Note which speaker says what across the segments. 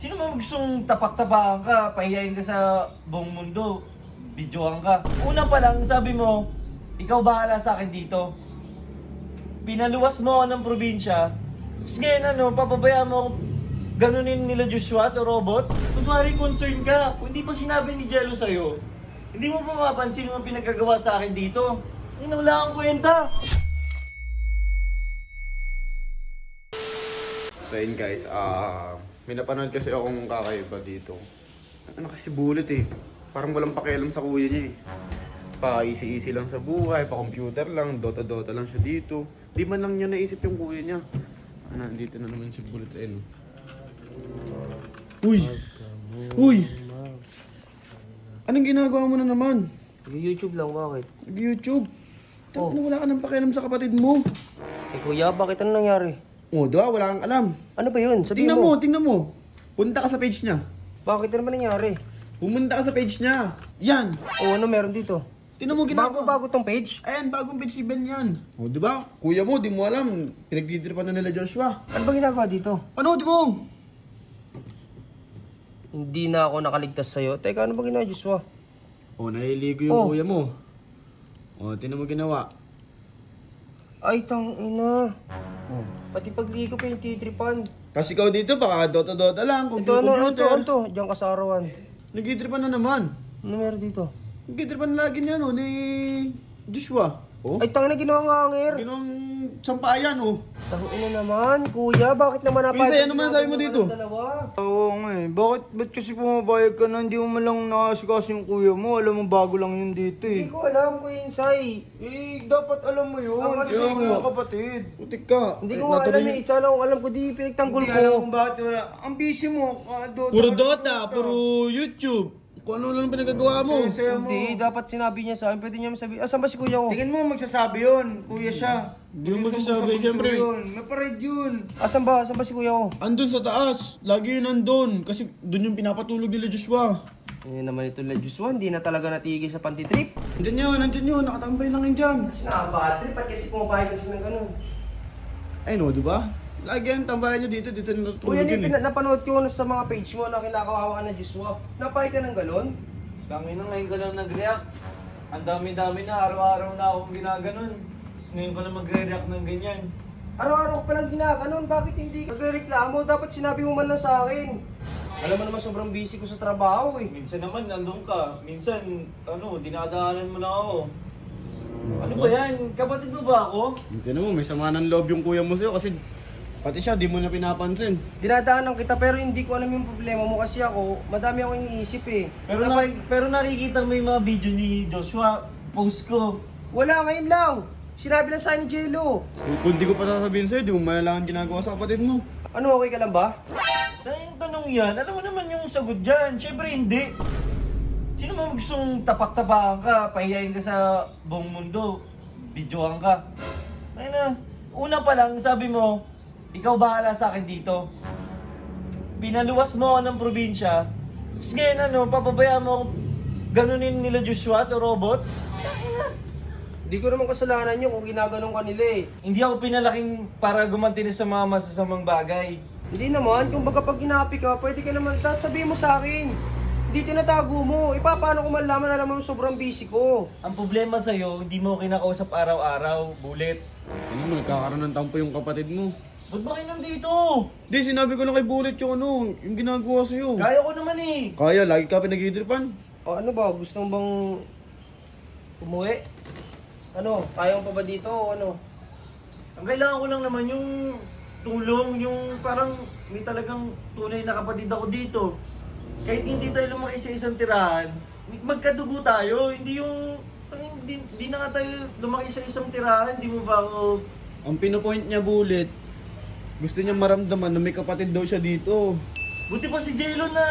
Speaker 1: Sino mo gustong tapak-tapakan ka, pahiyain ka sa buong mundo, videoan ka? Una pa lang, sabi mo, ikaw bahala sa akin dito. Pinaluwas mo ako ng probinsya, tapos ngayon papabayaan mo ako ganunin nila Joshua o robot? Kunwari concern ka, kung hindi pa sinabi ni Jello sa'yo, hindi mo pa mapapansin yung pinagkagawa sa akin dito. Hindi wala kang kwenta.
Speaker 2: So yun guys, may napanood kasi akong kakaiba dito. Ano kasi bullet eh. Parang walang pakialam sa kuya niya eh. Pa-easy-easy lang sa buhay, pa-computer lang, dota-dota lang siya dito. Di man lang niya naisip yung kuya niya. Nandito na naman si Bullet sa eno. Uy! Uy! Anong ginagawa mo na naman?
Speaker 3: YouTube lang, bakit?
Speaker 2: YouTube? Tapos wala ka ng pakialam sa kapatid mo.
Speaker 3: Eh kuya, bakit ano nangyari?
Speaker 2: O, diba? Wala kang alam.
Speaker 3: Ano ba yun? Sabihin
Speaker 2: Tingnan
Speaker 3: mo.
Speaker 2: mo, tingnan mo. Punta ka sa page niya.
Speaker 3: Bakit ano ba nangyari?
Speaker 2: Pumunta ka sa page niya. Yan.
Speaker 3: O ano meron dito?
Speaker 2: Tingnan mo ginagawa.
Speaker 3: Bago tong page?
Speaker 2: Ayan, bagong page si Ben yan. O, diba? Kuya mo, di mo alam. Pinagtitripan na nila Joshua.
Speaker 3: Ano ba ginagawa dito?
Speaker 2: Panood mo!
Speaker 3: Hindi na ako nakaligtas sa'yo. Teka, ano ba ginagawa, Joshua?
Speaker 2: O, naliligo yung
Speaker 3: Oh.
Speaker 2: kuya mo. O, tingnan mo ginawa.
Speaker 3: Ay, tangina. Pati pagligo pa yung titripan.
Speaker 2: Kasi ikaw dito, baka dota-dota lang,
Speaker 3: Ito ano? Diyan ka sa arawan.
Speaker 2: Nagtitripan na naman.
Speaker 3: Ano meron dito?
Speaker 2: Nagtitripan na lagi niya, no, ni Joshua. O?
Speaker 3: Ay, tangina, ginawa nga angir.
Speaker 2: Ginawang sampayan, o.
Speaker 3: Tangina naman, kuya. Bakit naman napayag?
Speaker 2: Minsan, ano man sabi mo dito?
Speaker 3: Dalawa?
Speaker 4: Oo nga eh. Ba't kasi pumapayag ka na? Hindi mo man lang nakasikaso yung kuya mo. Alam mo, bago lang yun dito
Speaker 3: Hindi
Speaker 4: eh.
Speaker 3: ko alam, Kuya Insay.
Speaker 4: Eh, dapat alam mo yun.
Speaker 3: Ang
Speaker 4: Kasi
Speaker 3: ano
Speaker 4: mga
Speaker 3: mo?
Speaker 4: kapatid.
Speaker 2: Putik ka.
Speaker 3: Hindi ko nga alam eh. Sana kung alam ko, di pinagtanggol
Speaker 4: Hindi alam
Speaker 3: ko.
Speaker 4: kung bakit wala. Ang busy mo. Dota,
Speaker 2: Puro Dota, puro YouTube. Kung ano lang pinagagawa mo.
Speaker 4: Saya mo.
Speaker 3: Hindi, dapat sinabi niya sa akin. Pwede niya masabi. Saan ba si kuya ko?
Speaker 4: Tingin mo magsasabi yun. Kuya siya.
Speaker 2: Hindi mo magsasabi, siyempre.
Speaker 4: May parade yun.
Speaker 3: Saan ba si kuya ko?
Speaker 2: Andun sa taas. Lagi yun andun. Kasi dun yung pinapatulog nila Joshua.
Speaker 3: Ngayon naman ito na Joshua, hindi na talaga natigil sa pantitrip.
Speaker 2: Andun yun. Nakatambay lang yun dyan.
Speaker 3: Kasi nakabadrip at kasi pumapayag kasi ng ganun.
Speaker 2: Ay no, di ba? Lagi ang tambayan nyo dito. Dito
Speaker 3: Kuya,
Speaker 2: natutulog yun eh.
Speaker 3: napanood ko sa mga page mo na kinakawawa ka na Joshua. Napayag ka ng ganun?
Speaker 1: Dami na ngayon ka lang nag-react. Ang dami-dami na, araw-araw na akong ginaganon. Ngayon ko na magre-react ng ganyan.
Speaker 3: Araw-araw pa lang ginaganon, bakit hindi ka nagreklamo? Dapat sinabi mo man lang sa akin. Alam mo naman sobrang busy ko sa trabaho eh.
Speaker 1: Minsan naman nandun ka, minsan dinadaanan mo na ako. Ano ba yan? Kapatid mo ba ako?
Speaker 2: Hindi mo, may sama ng loob yung kuya mo sa'yo kasi pati siya, di mo na pinapansin.
Speaker 3: Dinadaanan kita pero hindi ko alam yung problema mo kasi ako, madami ako iniisip eh.
Speaker 1: Pero nakikita mo yung mga video ni Joshua, post ko.
Speaker 3: Wala ngayon lang. Sinabi lang sa akin ni Jello.
Speaker 2: Kung di ko pa sasabihin sa'yo, di mo malalangan ginagawa sa kapatid mo.
Speaker 3: Ano, okay ka lang ba?
Speaker 1: Dahil yung tanong yan, alam mo naman yung sagot dyan. Siyempre hindi. Sino mo gustong tapak-tapakan ka, pahiyain ka sa buong mundo, videoan ka? Ay na, una pa lang sabi mo, ikaw bahala sa akin dito. Pinaluwas mo ako ng probinsya, tapos ngayon papabayaan mo ako ganunin nila Joshua o robot?
Speaker 3: Hindi ko naman kasalanan yun kung ginaganon ka nila eh.
Speaker 1: Hindi ako pinalaking para gumanti sa mga masasamang bagay.
Speaker 3: Hindi naman, kung baga pag inapi ka, pwede ka naman, sabihin mo sa akin. Hindi tinatago mo. Eh paano ko malaman, alam mo sobrang busy ko.
Speaker 1: Ang problema sa'yo, hindi mo kinakausap araw-araw, Bullet.
Speaker 2: Ano mo, nagkakaroon ng tampo yung kapatid mo.
Speaker 1: Ba't ba kayo nandito?
Speaker 2: Di, sinabi ko lang kay Bullet yung yung ginagawa sa'yo.
Speaker 1: Kaya ko naman eh.
Speaker 2: Kaya, lagi ka pinag-itripan.
Speaker 3: O ano ba, gusto mo bang umuwi? Ano, kaya mo pa ba dito o ano?
Speaker 1: Ang kailangan ko lang naman yung tulong, yung parang may talagang tunay na kapatid ako dito. Kahit hindi tayo lumaki sa isang tirahan, magkadugo tayo. Hindi yung, hindi na nga tayo lumaki sa isang tirahan, hindi mo ba ako...
Speaker 2: Ang pinopoint niya, Bullet, gusto niya maramdaman na may kapatid daw siya dito.
Speaker 1: Buti pa si Jello na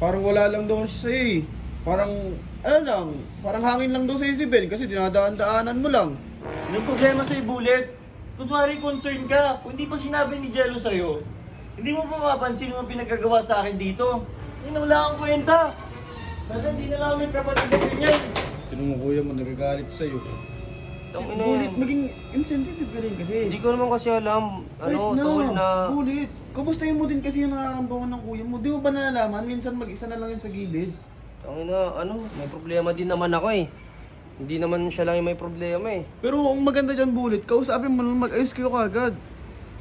Speaker 2: Parang wala lang daw siya sa'yo eh. Parang, parang hangin lang daw sa'yo si Ben kasi dinadaan-daanan mo lang.
Speaker 1: Yung problema sa'yo, Bullet, kunwari concern ka, kung hindi pa sinabi ni Jello sa'yo, hindi mo pa mapapansin yung pinagkagawa sa akin dito. Hindi wala kang kwenta. Sana hindi na lang may kapatid na ganyan.
Speaker 2: Tinong kuya mo, nagagalit sa'yo.
Speaker 3: Tangina
Speaker 2: Bulit,
Speaker 3: yan.
Speaker 2: maging insensitive ka rin kasi.
Speaker 3: Hindi ko naman kasi alam, tungkol na...
Speaker 2: Bulit. Kamustahin mo din kasi yung nararamdaman ng kuya mo. Di mo ba nalalaman? Minsan mag-isa na lang yan sa gilid.
Speaker 3: Tangina, may problema din naman ako eh. Hindi naman siya lang yung may problema eh.
Speaker 2: Pero ang maganda dyan, Bulit, kausapin mo lang mag-ayos kayo kagad.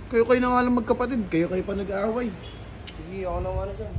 Speaker 2: Kayo na nga lang magkapatid, kayo pa nag-aaway.
Speaker 3: Sige, ako na nga na dyan.